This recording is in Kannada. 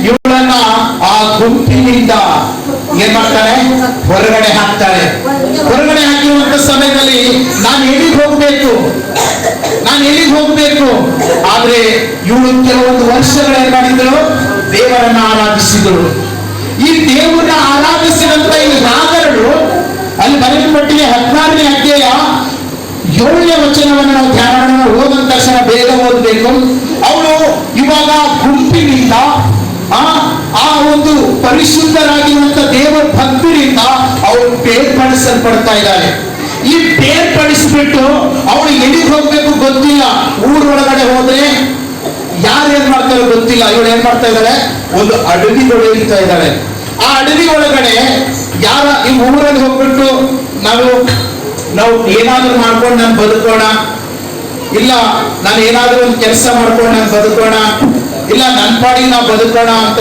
ಇವಳನ್ನ ಆ ಗುಂಪಿನಿಂದ ಏನ್ ಮಾಡ್ತಾಳೆ, ಹೊರಗಡೆ ಹಾಕ್ತಾಳೆ. ಹೊರಗಡೆ ಹಾಕಿರುವಂತ ಸಮಯದಲ್ಲಿ ನಾನು ಎಲ್ಲಿಗೆ ಹೋಗ್ಬೇಕು, ಆದ್ರೆ ಇವಳು ಕೆಲವೊಂದು ವರ್ಷಗಳು ಏನ್ ಮಾಡಿದ್ರು, ದೇವರನ್ನ ಆರಾಧಿಸಿದಳು. ಈ ದೇವರನ್ನ ಆರಾಧಿಸಿದಂತ ಈ ರಾಗಗಳು ಅಲ್ಲಿ ಬರೆಯಲ್ಪಟ್ಟಿಗೆ 14ನೇ ಅಧ್ಯಾಯ 7ನೇ ವಚನವನ್ನು ನಾವು ಧ್ಯಾನ ಓದಂತ ತಕ್ಷಣ ಬೇಗ ಓದಬೇಕು. ಅವಳು ಇವಾಗ ಗುಂಪಿನಿಂದ ಆ ಒಂದು ಪರಿಶುದ್ಧರಾಗಿರುವಂತ ದೇವರ ಭಕ್ತರಿಂದ ಅವಳು ಬೇರ್ಪಡಿಸಲ್ಪಡ್ತಾ ಇದ್ದಾಳೆ. ಈ ಬೇರ್ಪಡಿಸ್ಬಿಟ್ಟು ಅವಳು ಎಲ್ಲಿಗೆ ಹೋಗ್ಬೇಕು ಗೊತ್ತಿಲ್ಲ. ಊರೊಳಗಡೆ ಹೋದ್ರೆ ಯಾರು ಏನ್ ಮಾಡ್ತಾರೋ ಗೊತ್ತಿಲ್ಲ. ಇವಳು ಏನ್ ಮಾಡ್ತಾ ಇದ್ದಾಳೆ, ಒಂದು ಅಡವಿಗಳು ಇರ್ತಾ ಇದ್ದಾಳೆ. ಆ ಅಡವಿ ಒಳಗಡೆ ಯಾರ ಈ ಊರಲ್ಲಿ ಹೋಗ್ಬಿಟ್ಟು ನಾವು ಏನಾದ್ರೂ ಮಾಡ್ಕೊಂಡು ನಾನು ಬದುಕೋಣ, ಇಲ್ಲ ನಾನು ಏನಾದ್ರೂ ಒಂದು ಕೆಲಸ ಮಾಡ್ಕೊಂಡು ನಾನು ಬದುಕೋಣ, ಇಲ್ಲ ನನ್ನ ಪಾಡಿಗೆ ನಾವು ಬದುಕೋಣ ಅಂತ